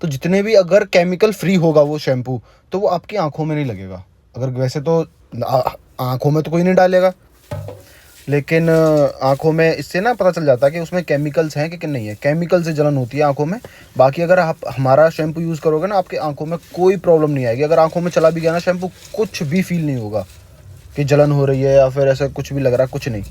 तो जितने भी अगर केमिकल फ्री होगा वो शैम्पू, तो वो आपकी आँखों में नहीं लगेगा। अगर वैसे तो आँखों में तो कोई नहीं डालेगा, लेकिन आँखों में इससे ना पता चल जाता है कि उसमें केमिकल्स हैं कि नहीं है। केमिकल से जलन होती है आँखों में। बाकी अगर आप हमारा शैम्पू यूज़ करोगे ना, आपके आँखों में कोई प्रॉब्लम नहीं आएगी। अगर आँखों में चला भी गया ना शैम्पू, कुछ भी फील नहीं होगा कि जलन हो रही है या फिर ऐसा कुछ भी लग रहा है, कुछ नहीं।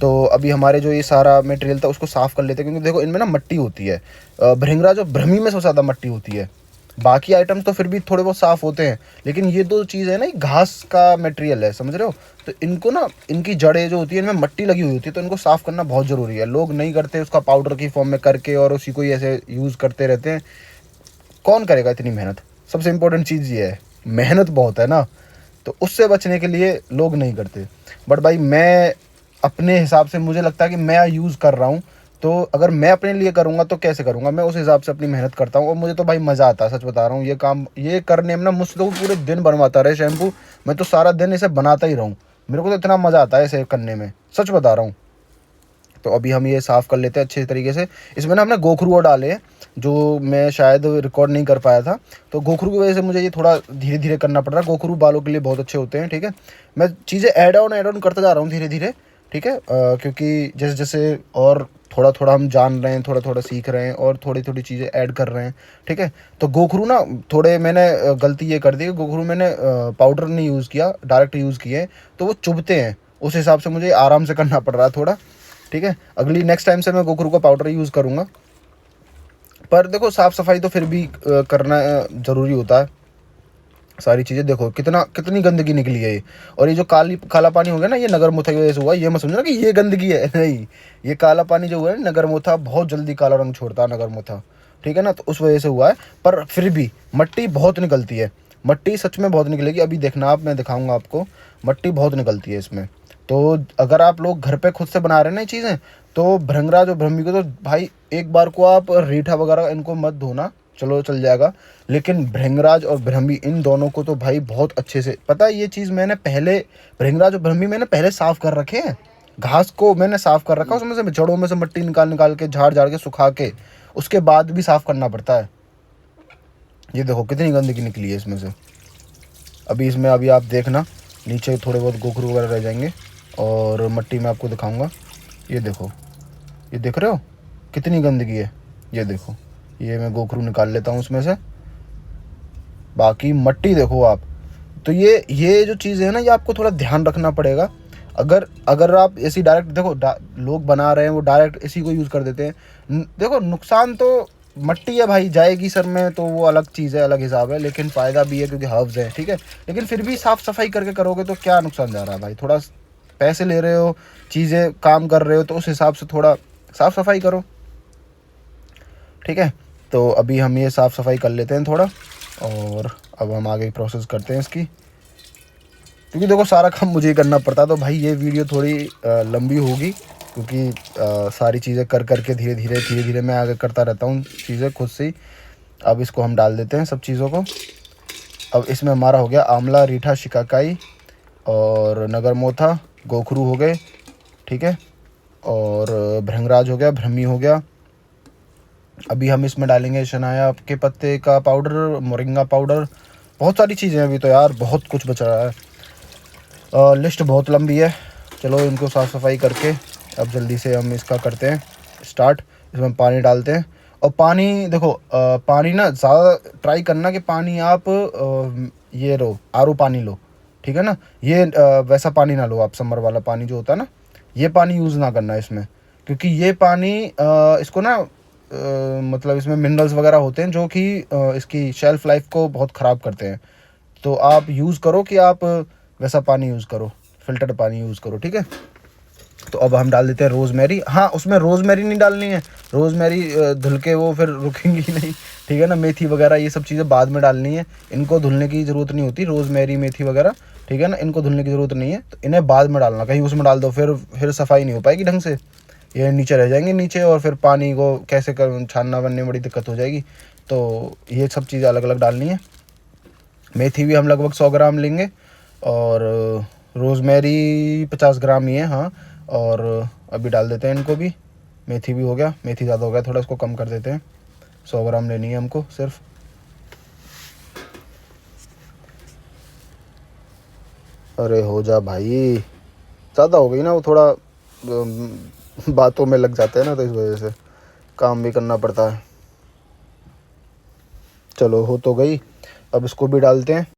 तो अभी हमारे जो ये सारा मटेरियल था उसको साफ़ कर लेते हैं, क्योंकि देखो इनमें ना मट्टी होती है। भृंगराज और ब्रह्मी में सबसे ज़्यादा मट्टी होती है। बाकी आइटम्स तो फिर भी थोड़े बहुत साफ़ होते हैं, लेकिन ये दो चीज़ है ना, घास का मटेरियल है, समझ रहे हो। तो इनको ना, इनकी जड़ें जो होती है इनमें मट्टी लगी हुई होती है, तो इनको साफ़ करना बहुत ज़रूरी है। लोग नहीं करते, उसका पाउडर की फॉर्म में करके और उसी को ही ऐसे यूज़ करते रहते हैं। कौन करेगा इतनी मेहनत। सबसे इम्पोर्टेंट चीज़ ये है, मेहनत बहुत है ना, तो उससे बचने के लिए लोग नहीं करते। बट भाई मैं अपने हिसाब से, मुझे लगता है कि मैं यूज़ कर रहा हूँ, तो अगर मैं अपने लिए करूँगा तो कैसे करूँगा, मैं उस हिसाब से अपनी मेहनत करता हूँ। और मुझे तो भाई मज़ा आता है, सच बता रहा हूँ। ये काम ये करने में ना, मुझसे तो पूरे दिन बनवाता रहे शैम्पू, मैं तो सारा दिन इसे बनाता ही रहूँ। मेरे को तो इतना मज़ा आता है इसे करने में, सच बता रहा हूँ। तो अभी हम ये साफ़ कर लेते हैं अच्छे तरीके से। इसमें ना हमने गोखरू और डाले हैं, जो मैं शायद रिकॉर्ड नहीं कर पाया था, तो गोखरू की वजह से मुझे ये थोड़ा धीरे धीरे करना पड़ रहा है। गोखरू बालों के लिए बहुत अच्छे होते हैं, ठीक है। मैं चीज़ें ऐड ऑन करता जा रहा हूँ धीरे धीरे, ठीक है। क्योंकि जैसे जैसे और थोड़ा थोड़ा हम जान रहे हैं, थोड़ा थोड़ा सीख रहे हैं और थोड़ी थोड़ी चीज़ें ऐड कर रहे हैं, ठीक है। तो गोखरू ना, थोड़े मैंने गलती ये कर दी कि गोखरू मैंने पाउडर नहीं यूज़ किया, डायरेक्ट यूज़ किए, तो वो चुभते हैं। उस हिसाब से मुझे आराम से करना पड़ रहा है थोड़ा, ठीक है। अगली नेक्स्ट टाइम से मैं गोखरू का पाउडर यूज़ करूँगा। पर देखो साफ़ सफाई तो फिर भी करना ज़रूरी होता है। सारी चीज़ें देखो कितनी गंदगी निकली है ये। और ये जो काला पानी हो गया ना, ये नगरमोथा की वजह से हुआ। ये मत समझना कि ये गंदगी है नहीं, ये काला पानी जो हुआ है नगरमोथा बहुत जल्दी काला रंग छोड़ता है नगरमोथा, ठीक है ना, तो उस वजह से हुआ है। पर फिर भी मट्टी बहुत निकलती है, मट्टी सच में बहुत निकलेगी। अभी देखना आप, मैं दिखाऊंगा आपको, मट्टी बहुत निकलती है इसमें। तो अगर आप लोग घर पे खुद से बना रहे हैं ना ये चीज़ें, तो भृंगराज और ब्रह्मी को तो भाई एक बार को आप रीठा वगैरह इनको मत धोना, चलो चल जाएगा। लेकिन भृंगराज और ब्रह्मी, इन दोनों को तो भाई बहुत अच्छे से पता है। ये चीज़ मैंने पहले, भृंगराज और ब्रह्मी मैंने पहले साफ़ कर रखे हैं। घास को मैंने साफ़ कर रखा, उसमें से जड़ों में से मट्टी निकाल निकाल के, झाड़ झाड़ के, सुखा के, उसके बाद भी साफ़ करना पड़ता है। ये देखो कितनी गंदगी निकली है इसमें से। अभी इसमें अभी आप देखना, नीचे थोड़े बहुत गोखरू वगैरह रह जाएंगे और मट्टी में आपको दिखाऊंगा। ये देखो, ये देख रहे हो कितनी गंदगी है। ये देखो, ये मैं गोखरू निकाल लेता हूँ उसमें से, बाकी मट्टी देखो आप। तो ये जो चीज़ है ना, ये आपको थोड़ा ध्यान रखना पड़ेगा। अगर आप ऐसी डायरेक्ट देखो, लोग बना रहे हैं वो डायरेक्ट इसी को यूज़ कर देते हैं। देखो नुकसान तो मट्टी है भाई, जाएगी सर में तो वो अलग चीज़ है, अलग हिसाब है, लेकिन फ़ायदा भी है क्योंकि हर्ब्स है, ठीक है। लेकिन फिर भी साफ़ सफाई करके करोगे तो क्या नुकसान जा रहा है भाई। थोड़ा पैसे ले रहे हो, चीज़ें काम कर रहे हो, तो उस हिसाब से थोड़ा साफ़ सफाई करो, ठीक है। तो अभी हम ये साफ़ सफाई कर लेते हैं थोड़ा, और अब हम आगे प्रोसेस करते हैं इसकी, क्योंकि देखो सारा काम मुझे ही करना पड़ता है। तो भाई ये वीडियो थोड़ी लंबी होगी, क्योंकि सारी चीज़ें कर करके धीरे धीरे मैं आगे करता रहता हूँ चीज़ें खुद से ही। अब इसको हम डाल देते हैं सब चीज़ों को। अब इसमें हमारा हो गया आंवला, रीठा, शिकाकाई और नगरमोथा, गोखरू हो गए, ठीक है, और भृंगराज हो गया, ब्रह्मी हो गया। अभी हम इसमें डालेंगे शनाया के पत्ते का पाउडर, मोरिंगा पाउडर, बहुत सारी चीज़ें। अभी तो यार बहुत कुछ बच रहा है, लिस्ट बहुत लंबी है। चलो इनको साफ़ सफाई करके अब जल्दी से हम इसका करते हैं स्टार्ट। इसमें पानी डालते हैं, और पानी देखो, पानी ना ज़्यादा ट्राई करना कि पानी आप ये लो, आरओ पानी लो, ठीक है ना। ये वैसा पानी ना लो आप, समर वाला पानी जो होता है ना, ये पानी यूज़ ना करना इसमें, क्योंकि ये पानी इसको ना मतलब इसमें मिनरल्स वगैरह होते हैं जो कि इसकी शेल्फ़ लाइफ को बहुत ख़राब करते हैं। तो आप यूज़ करो कि आप वैसा पानी यूज़ करो, फ़िल्टर्ड पानी यूज़ करो, ठीक है। तो अब हम डाल देते हैं रोज़मेरी। हाँ, उसमें रोज़मेरी नहीं डालनी है, रोज़मेरी धुल के वो फिर रुकेंगी नहीं, ठीक है ना। मेथी वगैरह ये सब चीज़ें बाद में डालनी है, इनको धुलने की ज़रूरत नहीं होती, रोज़मेरी, मेथी वगैरह, ठीक है ना, इनको धुलने की ज़रूरत नहीं है। तो इन्हें बाद में डालना, कहीं उसमें डाल दो फिर सफाई नहीं हो पाएगी ढंग से, ये नीचे रह जाएंगे नीचे, और फिर पानी को कैसे कर छानना बनने में बड़ी दिक्कत हो जाएगी। तो ये सब चीज़ें अलग अलग डालनी है। मेथी भी हम लगभग 100 ग्राम लेंगे, और रोज़मेरी 50 ग्राम ही है, हाँ। और अभी डाल देते हैं इनको भी, मेथी भी हो गया, मेथी ज़्यादा हो गया थोड़ा, इसको कम कर देते हैं। 100 ग्राम लेनी है हमको सिर्फ। अरे हो जा भाई, ज़्यादा हो गई ना, वो थोड़ा बातों में लग जाते हैं ना, तो इस वजह से काम भी करना पड़ता है। चलो हो तो गई, अब इसको भी डालते हैं।